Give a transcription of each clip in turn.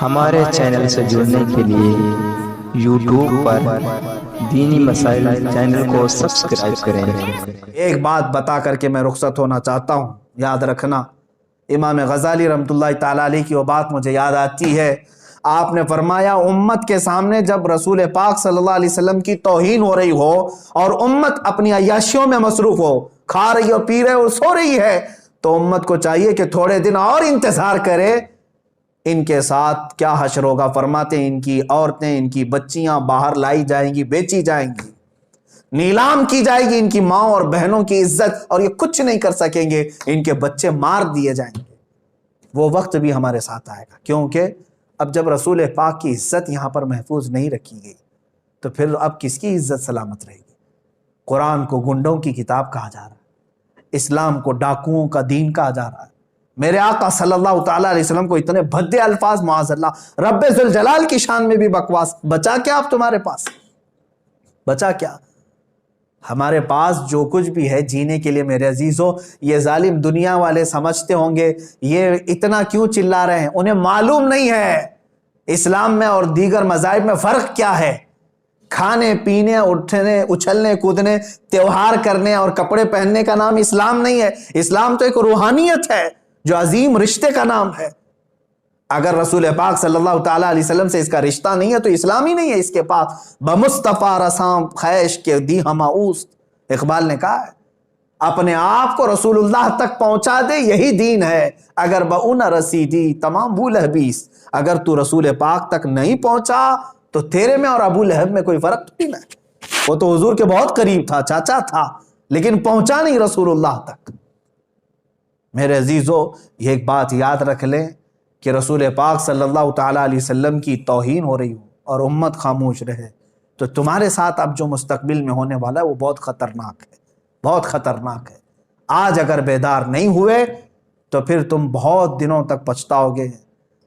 ہمارے چینل سے جڑنے کے لیے یوٹیوب پر دینی مسائل چینل کو سبسکرائب کریں۔ ایک بات بتا کر کے میں رخصت ہونا چاہتا ہوں، یاد رکھنا امام غزالی رحمۃ اللہ تعالیٰ علیہ کی وہ بات مجھے یاد آتی ہے۔ آپ نے فرمایا امت کے سامنے جب رسول پاک صلی اللہ علیہ وسلم کی توہین ہو رہی ہو اور امت اپنی عیاشیوں میں مصروف ہو، کھا رہی ہو، پی رہے اور سو رہی ہے، تو امت کو چاہیے کہ تھوڑے دن اور انتظار کرے۔ ان کے ساتھ کیا حشر ہوگا؟ فرماتے ہیں ان کی عورتیں، ان کی بچیاں باہر لائی جائیں گی، بیچی جائیں گی، نیلام کی جائے گی، ان کی ماں اور بہنوں کی عزت، اور یہ کچھ نہیں کر سکیں گے، ان کے بچے مار دیے جائیں گے۔ وہ وقت بھی ہمارے ساتھ آئے گا، کیونکہ اب جب رسول پاک کی عزت یہاں پر محفوظ نہیں رکھی گئی تو پھر اب کس کی عزت سلامت رہے گی؟ قرآن کو گنڈوں کی کتاب کہا جا رہا ہے، اسلام کو ڈاکوؤں کا دین کہا جا رہا ہے۔ میرے آقا صلی اللہ تعالیٰ علیہ وسلم کو اتنے بھدے الفاظ، معاذ اللہ، رب ذوالجلال کی شان میں بھی بکواس، بچا کیا اب تمہارے پاس؟ بچا کیا؟ ہمارے پاس جو کچھ بھی ہے جینے کے لیے میرے عزیزوں، یہ ظالم دنیا والے سمجھتے ہوں گے یہ اتنا کیوں چلا رہے ہیں، انہیں معلوم نہیں ہے اسلام میں اور دیگر مذاہب میں فرق کیا ہے۔ کھانے پینے، اٹھنے، اچھلنے کودنے، تیوہار کرنے اور کپڑے پہننے کا نام اسلام نہیں ہے۔ اسلام تو ایک روحانیت ہے جو عظیم رشتے کا نام ہے۔ اگر رسول پاک صلی اللہ تعالیٰ علیہ وسلم سے اس کا رشتہ نہیں ہے تو اسلام ہی نہیں ہے اس کے پاس۔ بمصطفیٰ رسام خیش کے دی ہما اوست، اقبال نے کہا ہے اپنے آپ کو رسول اللہ تک پہنچا دے، یہی دین ہے۔ اگر بہ نہ رسیدی تمام ابو لہبیس، اگر تو رسول پاک تک نہیں پہنچا تو تیرے میں اور ابو لہب میں کوئی فرق نہیں ہے۔ وہ تو حضور کے بہت قریب تھا، چاچا تھا، لیکن پہنچا نہیں رسول اللہ تک۔ میرے عزیزو، یہ ایک بات یاد رکھ لیں کہ رسول پاک صلی اللہ تعالیٰ علیہ وسلم کی توہین ہو رہی ہو اور امت خاموش رہے تو تمہارے ساتھ اب جو مستقبل میں ہونے والا ہے وہ بہت خطرناک ہے، بہت خطرناک ہے۔ آج اگر بیدار نہیں ہوئے تو پھر تم بہت دنوں تک پچھتاؤ گے۔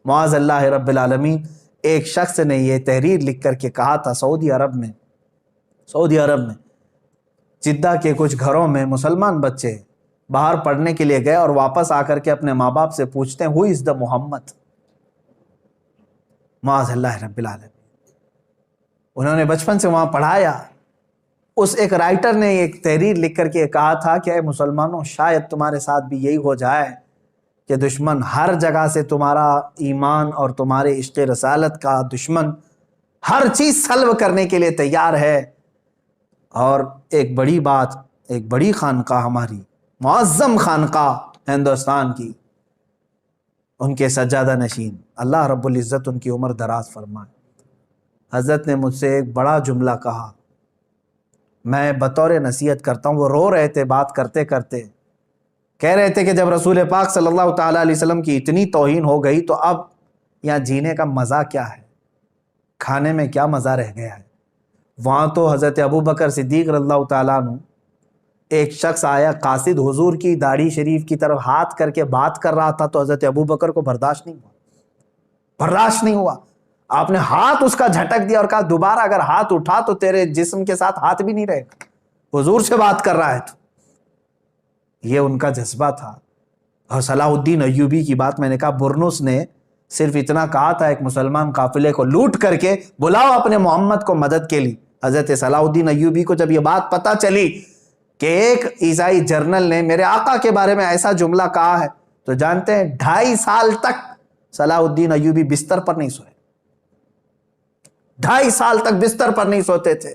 معاذ اللہ رب العالمین، ایک شخص نے یہ تحریر لکھ کر کے کہا تھا سعودی عرب میں جدہ کے کچھ گھروں میں مسلمان بچے باہر پڑھنے کے لیے گئے اور واپس آ کر کے اپنے ماں باپ سے پوچھتے ہیں ہو از دا محمد؟ معاذ اللہ رب العالمین، انہوں نے بچپن سے وہاں پڑھایا۔ اس ایک رائٹر نے ایک تحریر لکھ کر کے کہا تھا کہ اے مسلمانوں، شاید تمہارے ساتھ بھی یہی ہو جائے کہ دشمن ہر جگہ سے تمہارا ایمان اور تمہارے عشق رسالت کا دشمن ہر چیز سلب کرنے کے لیے تیار ہے، اور ایک بڑی بات، ایک بڑی خانقاہ، ہماری معظم خانقاہ ہندوستان کی، ان کے سجادہ نشین، اللہ رب العزت ان کی عمر دراز فرمائے، حضرت نے مجھ سے ایک بڑا جملہ کہا، میں بطور نصیحت کرتا ہوں۔ وہ رو رہے تھے بات کرتے کرتے، کہہ رہے تھے کہ جب رسول پاک صلی اللہ تعالیٰ علیہ وسلم کی اتنی توہین ہو گئی تو اب یہاں جینے کا مزہ کیا ہے، کھانے میں کیا مزہ رہ گیا ہے۔ وہاں تو حضرت ابو بکر صدیق رضی اللہ تعالیٰ عنہ، ایک شخص آیا قاصد حضور کی داڑھی شریف کی طرف ہاتھ کر کے بات کر رہا تھا تو حضرت ابو بکر کو برداشت نہیں ہوا۔ آپ نے ہاتھ اس کا جھٹک دیا اور کہا دوبارہ اگر ہاتھ اٹھا تو تیرے جسم کے ساتھ ہاتھ بھی نہیں رہے گا، حضور سے بات کر رہا ہے تو۔ یہ ان کا جذبہ تھا۔ اور صلاح الدین ایوبی کی بات میں نے کہا، برنس نے صرف اتنا کہا تھا ایک مسلمان قافلے کو لوٹ کر کے بلاؤ اپنے محمد کو مدد کے لیے۔ حضرت صلاح الدین ایوبی کو جب یہ بات پتہ چلی کہ ایک عیسائی جرنل نے میرے آقا کے بارے میں ایسا جملہ کہا ہے، تو جانتے ہیں 2.5 سال تک صلاح الدین ایوبی بستر پر نہیں سوئے، 2.5 سال تک بستر پر نہیں سوتے تھے،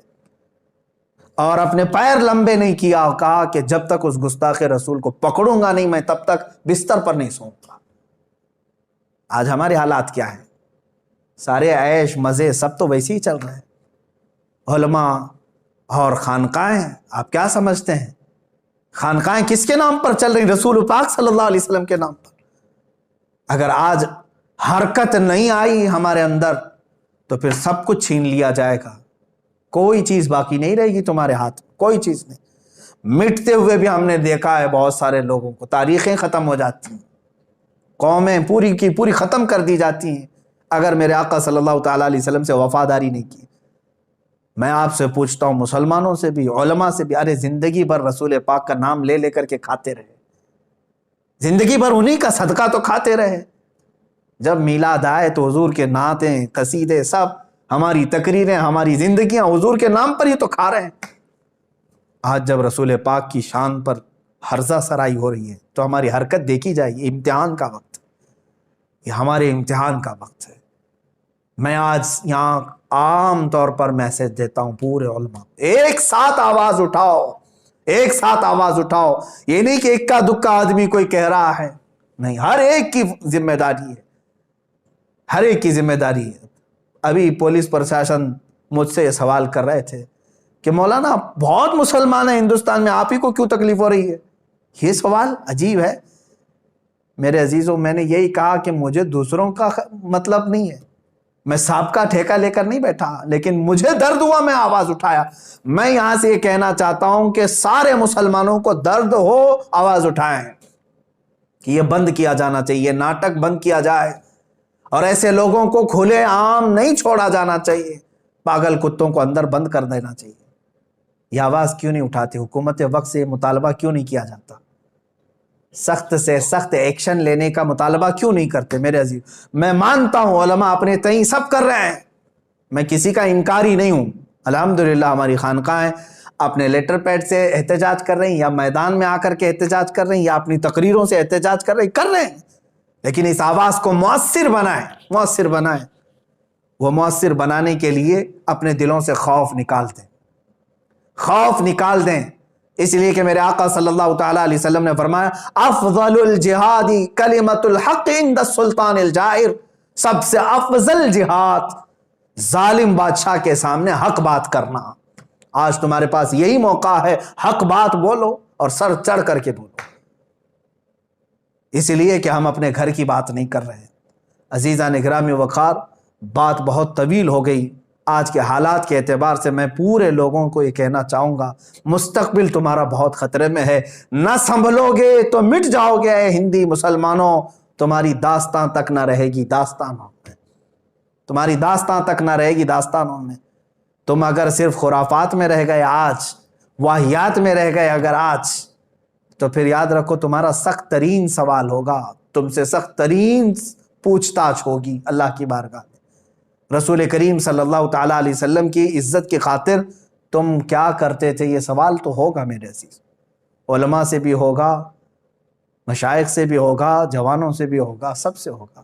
اور اپنے پیر لمبے نہیں کیا، اور کہا کہ جب تک اس گستاخ رسول کو پکڑوں گا نہیں میں تب تک بستر پر نہیں سوؤں گا۔ آج ہمارے حالات کیا ہیں؟ سارے عیش مزے سب تو ویسے ہی چل رہے ہیں۔ علماء اور خانقاہیں، آپ کیا سمجھتے ہیں خانقاہیں کس کے نام پر چل رہی؟ رسول پاک صلی اللہ علیہ وسلم کے نام پر۔ اگر آج حرکت نہیں آئی ہمارے اندر تو پھر سب کچھ چھین لیا جائے گا، کوئی چیز باقی نہیں رہے گی تمہارے ہاتھ میں، کوئی چیز نہیں۔ مٹتے ہوئے بھی ہم نے دیکھا ہے بہت سارے لوگوں کو، تاریخیں ختم ہو جاتی ہیں، قومیں پوری کی پوری ختم کر دی جاتی ہیں اگر میرے آقا صلی اللہ تعالیٰ علیہ وسلم سے وفاداری نہیں کی۔ میں آپ سے پوچھتا ہوں، مسلمانوں سے بھی، علماء سے بھی، ارے زندگی بھر رسول پاک کا نام لے کر کے کھاتے رہے، زندگی بھر انہی کا صدقہ تو کھاتے رہے، جب میلاد آئے تو حضور کے نعتیں قصیدے سب ہماری تقریریں ہماری زندگیاں حضور کے نام پر ہی تو کھا رہے ہیں۔ آج جب رسول پاک کی شان پر ہرزہ سرائی ہو رہی ہے تو ہماری حرکت دیکھی جائے، یہ امتحان کا وقت ہے، یہ ہمارے امتحان کا وقت ہے۔ میں آج یہاں عام طور پر میسج دیتا ہوں پورے علماء، ایک ساتھ آواز اٹھاؤ، ایک ساتھ آواز اٹھاؤ۔ یہ نہیں کہ اکا دکا آدمی کوئی کہہ رہا ہے، نہیں، ہر ایک کی ذمہ داری ہے، ہر ایک کی ذمہ داری ہے۔ ابھی پولیس پرشاسن مجھ سے یہ سوال کر رہے تھے کہ مولانا بہت مسلمان ہیں ہندوستان میں، آپ ہی کو کیوں تکلیف ہو رہی ہے؟ یہ سوال عجیب ہے میرے عزیزوں۔ میں نے یہی کہا کہ مجھے دوسروں کا مطلب نہیں ہے، میں سابقہ ٹھیکہ لے کر نہیں بیٹھا، لیکن مجھے درد ہوا، میں آواز اٹھایا۔ میں یہاں سے یہ کہنا چاہتا ہوں کہ سارے مسلمانوں کو درد ہو، آواز اٹھائیں کہ یہ بند کیا جانا چاہیے، یہ ناٹک بند کیا جائے، اور ایسے لوگوں کو کھلے عام نہیں چھوڑا جانا چاہیے، پاگل کتوں کو اندر بند کر دینا چاہیے۔ یہ آواز کیوں نہیں اٹھاتے؟ حکومت وقت سے مطالبہ کیوں نہیں کیا جاتا؟ سخت سے سخت ایکشن لینے کا مطالبہ کیوں نہیں کرتے؟ میرے عزیز، میں مانتا ہوں علماء اپنے تئیں سب کر رہے ہیں، میں کسی کا انکاری نہیں ہوں۔ الحمدللہ ہماری خانقاہیں اپنے لیٹر پیڈ سے احتجاج کر رہی ہیں، یا میدان میں آ کر کے احتجاج کر رہی ہیں، یا اپنی تقریروں سے احتجاج کر رہے ہیں، لیکن اس آواز کو مؤثر بنائیں۔ وہ مؤثر بنانے کے لیے اپنے دلوں سے خوف نکال دیں، اس لیے کہ میرے آقا صلی اللہ تعالیٰ علیہ وسلم نے فرمایا افضل الجہاد کلمۃ الحق عند السلطان الجائر، سب سے افضل جہاد ظالم بادشاہ کے سامنے حق بات کرنا۔ آج تمہارے پاس یہی موقع ہے، حق بات بولو اور سر چڑھ کر کے بولو، اس لیے کہ ہم اپنے گھر کی بات نہیں کر رہے۔ عزیزان گرامی وقار، بات بہت طویل ہو گئی۔ آج کے حالات کے اعتبار سے میں پورے لوگوں کو یہ کہنا چاہوں گا، مستقبل تمہارا بہت خطرے میں ہے، نہ سنبھلو گے تو مٹ جاؤ گے۔ اے ہندی مسلمانوں، تمہاری داستان تک نہ رہے گی داستانوں میں، تمہاری داستان تک نہ رہے گی داستانوں میں۔ تم اگر صرف خرافات میں رہ گئے آج، واہیات میں رہ گئے اگر آج، تو پھر یاد رکھو تمہارا سخت ترین سوال ہوگا، تم سے سخت ترین پوچھ تاچھ ہوگی اللہ کی بارگاہ میں۔ رسول کریم صلی اللہ تعالیٰ علیہ وسلم کی عزت کی خاطر تم کیا کرتے تھے، یہ سوال تو ہوگا میرے عزیز، علماء سے بھی ہوگا، مشائخ سے بھی ہوگا، جوانوں سے بھی ہوگا، سب سے ہوگا۔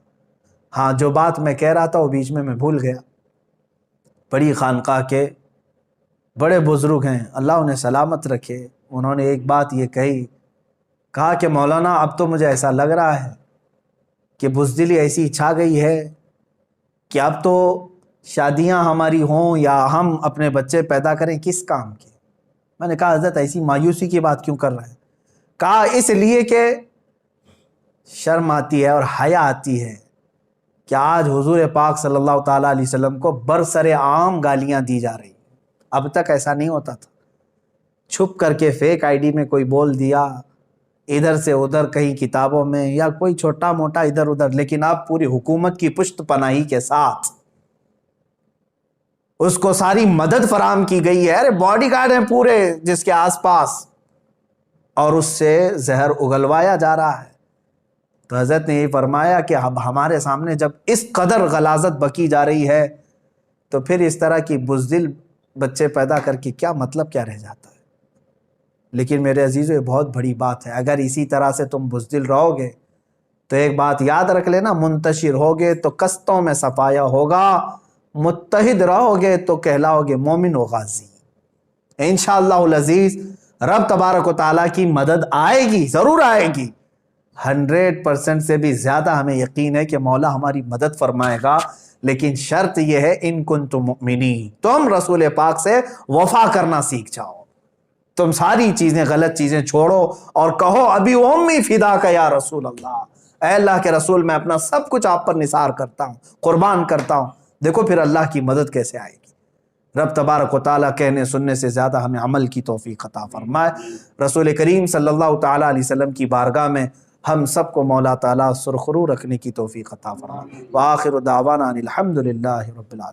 ہاں، جو بات میں کہہ رہا تھا وہ بیچ میں بھول گیا۔ بڑی خانقاہ کے بڑے بزرگ ہیں، اللہ انہیں سلامت رکھے، انہوں نے ایک بات یہ کہا کہ مولانا اب تو مجھے ایسا لگ رہا ہے کہ بزدلی ایسی چھا گئی ہے کہ اب تو شادیاں ہماری ہوں یا ہم اپنے بچے پیدا کریں کس کام کے؟ میں نے کہا حضرت ایسی مایوسی کی بات کیوں کر رہے ہیں؟ کہا اس لیے کہ شرم آتی ہے اور حیا آتی ہے کہ آج حضور پاک صلی اللہ تعالیٰ علیہ وسلم کو برسر عام گالیاں دی جا رہی ہیں۔ اب تک ایسا نہیں ہوتا تھا، چھپ کر کے فیک آئی ڈی میں کوئی بول دیا، ادھر سے ادھر کہیں کتابوں میں، یا کوئی چھوٹا موٹا ادھر ادھر، لیکن اب پوری حکومت کی پشت پناہی کے ساتھ اس کو ساری مدد فراہم کی گئی ہے۔ ارے باڈی گارڈ ہیں پورے جس کے آس پاس، اور اس سے زہر اگلوایا جا رہا ہے۔ تو حضرت نے یہ فرمایا کہ اب ہمارے سامنے جب اس قدر غلاظت بکی جا رہی ہے تو پھر اس طرح کی بزدل بچے پیدا کر کے کیا مطلب، کیا رہ جاتا ہے؟ لیکن میرے عزیزو، یہ بہت بڑی بات ہے، اگر اسی طرح سے تم بزدل رہو گے تو ایک بات یاد رکھ لینا، منتشر ہوگے تو کستوں میں صفایا ہوگا، متحد رہو گے تو کہلاؤ گے مومن و غازی۔ انشاءاللہ العزیز رب تبارک و تعالیٰ کی مدد آئے گی، ضرور آئے گی، 100% سے بھی زیادہ ہمیں یقین ہے کہ مولا ہماری مدد فرمائے گا، لیکن شرط یہ ہے ان کنتم مؤمنین، تم رسول پاک سے وفا کرنا سیکھ جاؤ، تم ساری چیزیں، غلط چیزیں چھوڑو اور کہو ابھی امی فدا کا یا رسول اللہ، اے اللہ کے رسول میں اپنا سب کچھ آپ پر نثار کرتا ہوں، قربان کرتا ہوں۔ دیکھو پھر اللہ کی مدد کیسے آئے گی۔ رب تبارک و تعالیٰ کہنے سننے سے زیادہ ہمیں عمل کی توفیق عطا فرمائے۔ رسول کریم صلی اللہ تعالیٰ علیہ وسلم کی بارگاہ میں ہم سب کو مولا تعالیٰ سرخرو رکھنے کی توفیق عطا فرمائے۔ وآخر دعوانا ان الحمد للہ رب العالمین۔